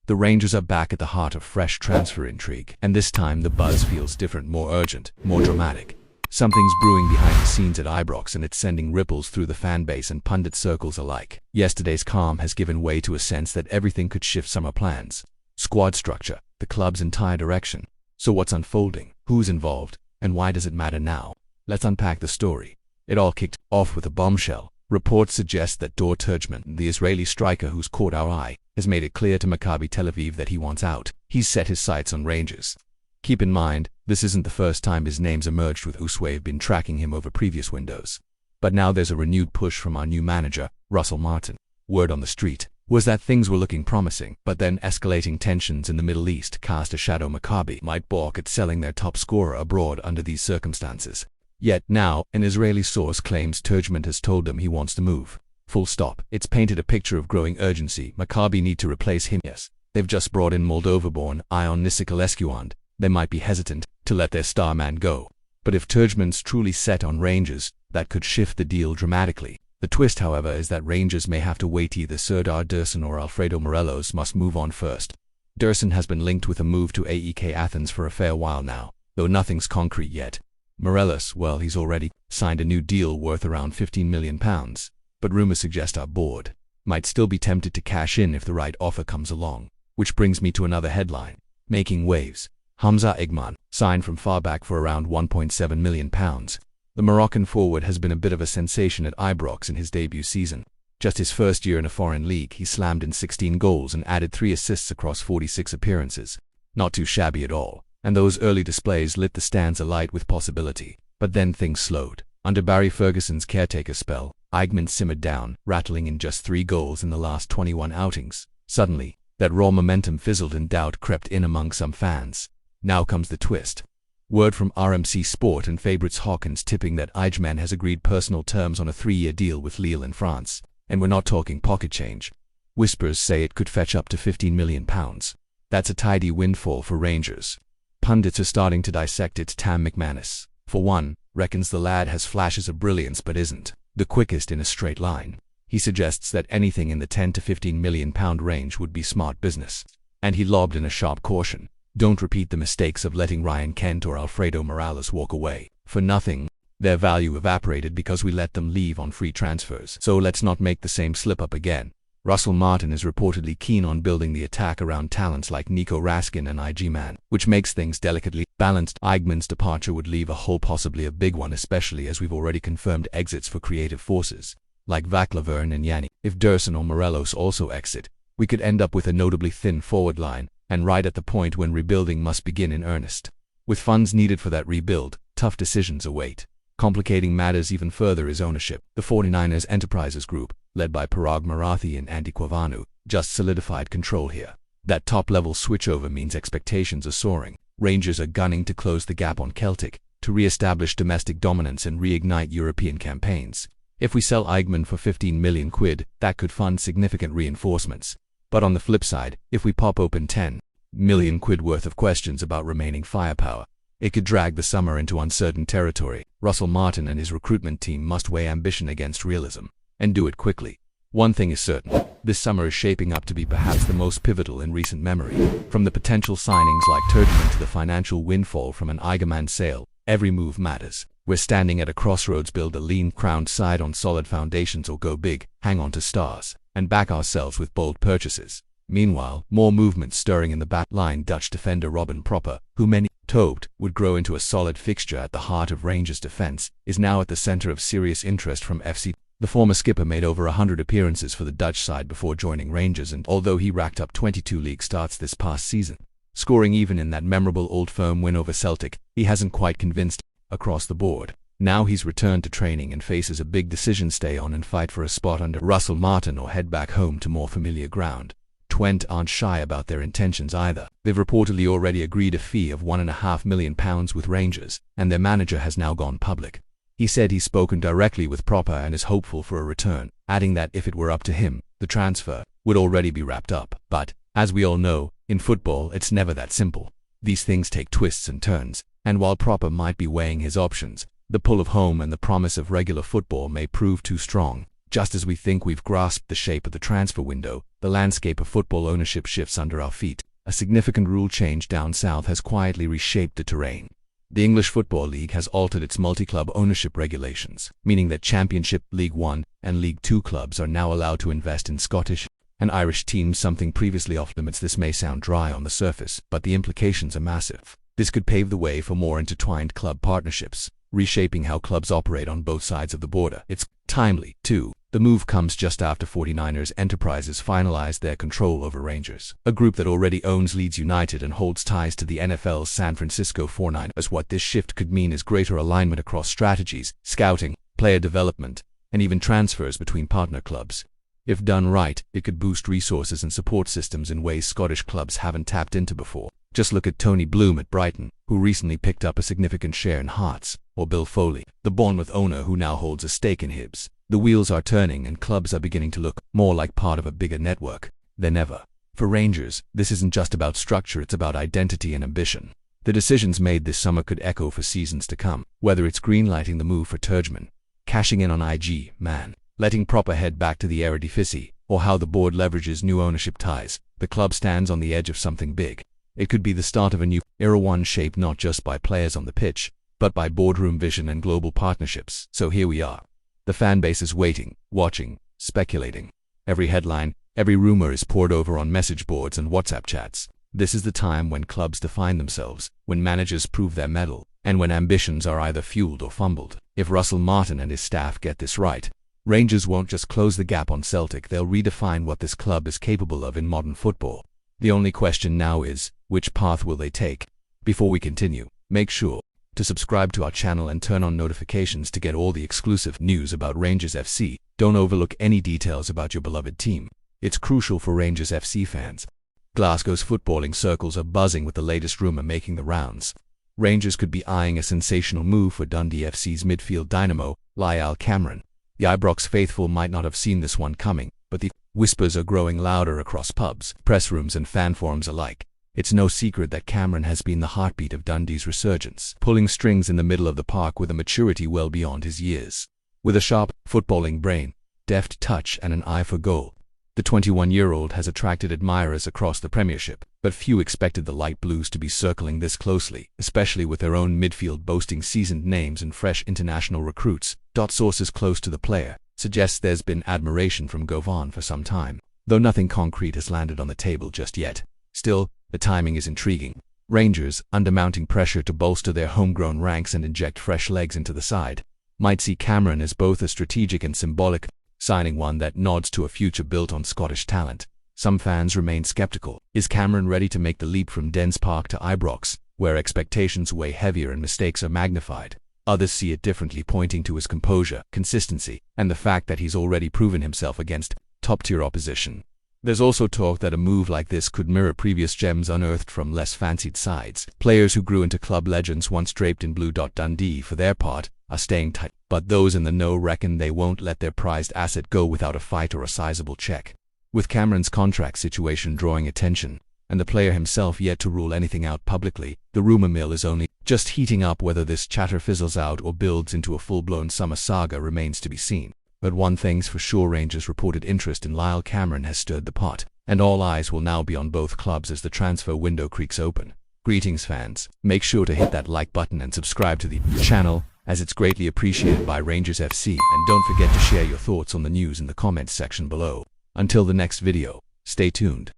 The Rangers are back at the heart of fresh transfer intrigue, and this time the buzz feels different, more urgent, more dramatic. Something's brewing behind the scenes at Ibrox, and it's sending ripples through the fan base and pundit circles alike. Yesterday's calm has given way to a sense that everything could shift. Summer plans, squad structure, the club's entire direction. So what's unfolding? Who's involved? And why does it matter now? Let's unpack the story. It all kicked off with a bombshell. Reports suggest that Dor Turgeman, the Israeli striker who's caught our eye, has made it clear to Maccabi Tel Aviv that he wants out. He's set his sights on Rangers. Keep in mind, this isn't the first time his name's emerged, with Uswave been tracking him over previous windows. But now there's a renewed push from our new manager, Russell Martin. Word on the street was that things were looking promising, but then escalating tensions in the Middle East cast a shadow. Maccabi might balk at selling their top scorer abroad under these circumstances. Yet now, an Israeli source claims Turgeman has told them he wants to move. Full stop. It's painted a picture of growing urgency. Maccabi need to replace him. Yes, they've just brought in Moldova-born Ion Nikolescu, and they might be hesitant to let their star man go. But if Turgeman's truly set on Rangers, that could shift the deal dramatically. The twist, however, is that Rangers may have to wait. Either Serdar Dursun or Alfredo Morelos must move on first. Dursun has been linked with a move to AEK Athens for a fair while now, though nothing's concrete yet. Morelos, well, he's already signed a new deal worth around £15 million, but rumors suggest our board might still be tempted to cash in if the right offer comes along. Which brings me to another headline. Making waves. Hamza Igman, signed from far back for around £1.7 million. The Moroccan forward has been a bit of a sensation at Ibrox in his debut season. Just his first year in a foreign league, he slammed in 16 goals and added 3 assists across 46 appearances. Not too shabby at all. And those early displays lit the stands alight with possibility. But then things slowed. Under Barry Ferguson's caretaker spell, Igman simmered down, rattling in just 3 goals in the last 21 outings. Suddenly, that raw momentum fizzled and doubt crept in among some fans. Now comes the twist. Word from RMC Sport and Fabrizio Hawkins tipping that Igman has agreed personal terms on a 3-year deal with Lille in France. And we're not talking pocket change. Whispers say it could fetch up to £15 million. That's a tidy windfall for Rangers. Pundits are starting to dissect it. Tam McManus, for one, reckons the lad has flashes of brilliance but isn't the quickest in a straight line. He suggests that anything in the £10 to £15 million range would be smart business. And he lobbed in a sharp caution. Don't repeat the mistakes of letting Ryan Kent or Alfredo Morales walk away for nothing. Their value evaporated because we let them leave on free transfers. So let's not make the same slip-up again. Russell Martin is reportedly keen on building the attack around talents like Nico Raskin and Igman, which makes things delicately balanced. Igman's departure would leave a hole, possibly a big one, especially as we've already confirmed exits for creative forces like Vaclaverne and Yanni. If Dursun or Morelos also exit, we could end up with a notably thin forward line, and right at the point when rebuilding must begin in earnest. With funds needed for that rebuild, tough decisions await. Complicating matters even further is ownership. The 49ers Enterprises Group, led by Parag Marathi and Andy Quavanu, just solidified control here. That top-level switchover means expectations are soaring. Rangers are gunning to close the gap on Celtic, to re-establish domestic dominance and reignite European campaigns. If we sell Igman for £15 million, that could fund significant reinforcements. But on the flip side, if we pop open £10 million worth of questions about remaining firepower, it could drag the summer into uncertain territory. Russell Martin and his recruitment team must weigh ambition against realism, and do it quickly. One thing is certain, this summer is shaping up to be perhaps the most pivotal in recent memory. From the potential signings like Turgeman to the financial windfall from an Igman sale, every move matters. We're standing at a crossroads: build a lean, crowned side on solid foundations, or go big, hang on to stars, and back ourselves with bold purchases. Meanwhile, more movement stirring in the back line. Dutch defender Robin Proper, who many hoped would grow into a solid fixture at the heart of Rangers' defense, is now at the center of serious interest from FC. The former skipper made over 100 appearances for the Dutch side before joining Rangers, and although he racked up 22 league starts this past season, scoring even in that memorable Old Firm win over Celtic, he hasn't quite convinced across the board. Now he's returned to training and faces a big decision: stay on and fight for a spot under Russell Martin or head back home to more familiar ground. Twente aren't shy about their intentions either. They've reportedly already agreed a fee of £1.5 million with Rangers, and their manager has now gone public. He said he's spoken directly with Proper and is hopeful for a return, adding that if it were up to him, the transfer would already be wrapped up. But, as we all know, in football it's never that simple. These things take twists and turns, and while Proper might be weighing his options, the pull of home and the promise of regular football may prove too strong. Just as we think we've grasped the shape of the transfer window, the landscape of football ownership shifts under our feet. A significant rule change down south has quietly reshaped the terrain. The English Football League has altered its multi-club ownership regulations, meaning that Championship, League One, and League Two clubs are now allowed to invest in Scottish and Irish teams, something previously off limits. This may sound dry on the surface, but the implications are massive. This could pave the way for more intertwined club partnerships, reshaping how clubs operate on both sides of the border. It's timely, too. The move comes just after 49ers Enterprises finalized their control over Rangers, a group that already owns Leeds United and holds ties to the NFL's San Francisco 49ers. What this shift could mean is greater alignment across strategies, scouting, player development, and even transfers between partner clubs. If done right, it could boost resources and support systems in ways Scottish clubs haven't tapped into before. Just look at Tony Bloom at Brighton, who recently picked up a significant share in Hearts, or Bill Foley, the Bournemouth owner who now holds a stake in Hibs. The wheels are turning and clubs are beginning to look more like part of a bigger network than ever. For Rangers, this isn't just about structure, it's about identity and ambition. The decisions made this summer could echo for seasons to come, whether it's greenlighting the move for Turgeman, cashing in on Igman, letting Proper head back to the Eredivisie, or how the board leverages new ownership ties. The club stands on the edge of something big. It could be the start of a new era, one shaped not just by players on the pitch, but by boardroom vision and global partnerships. So here we are. The fan base is waiting, watching, speculating. Every headline, every rumor is poured over on message boards and WhatsApp chats. This is the time when clubs define themselves, when managers prove their mettle, and when ambitions are either fueled or fumbled. If Russell Martin and his staff get this right, Rangers won't just close the gap on Celtic, they'll redefine what this club is capable of in modern football. The only question now is, which path will they take? Before we continue, make sure to subscribe to our channel and turn on notifications to get all the exclusive news about Rangers FC. Don't overlook any details about your beloved team. It's crucial for Rangers FC fans. Glasgow's footballing circles are buzzing with the latest rumor making the rounds. Rangers could be eyeing a sensational move for Dundee FC's midfield dynamo, Lyle Cameron. The Ibrox faithful might not have seen this one coming, but the whispers are growing louder across pubs, press rooms and fan forums alike. It's no secret that Cameron has been the heartbeat of Dundee's resurgence, pulling strings in the middle of the park with a maturity well beyond his years. With a sharp, footballing brain, deft touch and an eye for goal, the 21-year-old has attracted admirers across the Premiership, but few expected the Light Blues to be circling this closely, especially with their own midfield boasting seasoned names and fresh international recruits. Sources close to the player suggest there's been admiration from Govan for some time, though nothing concrete has landed on the table just yet. Still, the timing is intriguing. Rangers, under mounting pressure to bolster their homegrown ranks and inject fresh legs into the side, might see Cameron as both a strategic and symbolic signing, one that nods to a future built on Scottish talent. Some fans remain skeptical. Is Cameron ready to make the leap from Dens Park to Ibrox, where expectations weigh heavier and mistakes are magnified? Others see it differently, pointing to his composure, consistency, and the fact that he's already proven himself against top-tier opposition. There's also talk that a move like this could mirror previous gems unearthed from less fancied sides. Players who grew into club legends once draped in blue. Dundee, for their part, are staying tight, but those in the know reckon they won't let their prized asset go without a fight or a sizable check. With Cameron's contract situation drawing attention, and the player himself yet to rule anything out publicly, the rumor mill is only just heating up. Whether this chatter fizzles out or builds into a full-blown summer saga remains to be seen. But one thing's for sure, Rangers' reported interest in Lyle Cameron has stirred the pot, and all eyes will now be on both clubs as the transfer window creaks open. Greetings fans, make sure to hit that like button and subscribe to the channel, as it's greatly appreciated by Rangers FC, and don't forget to share your thoughts on the news in the comments section below. Until the next video, stay tuned.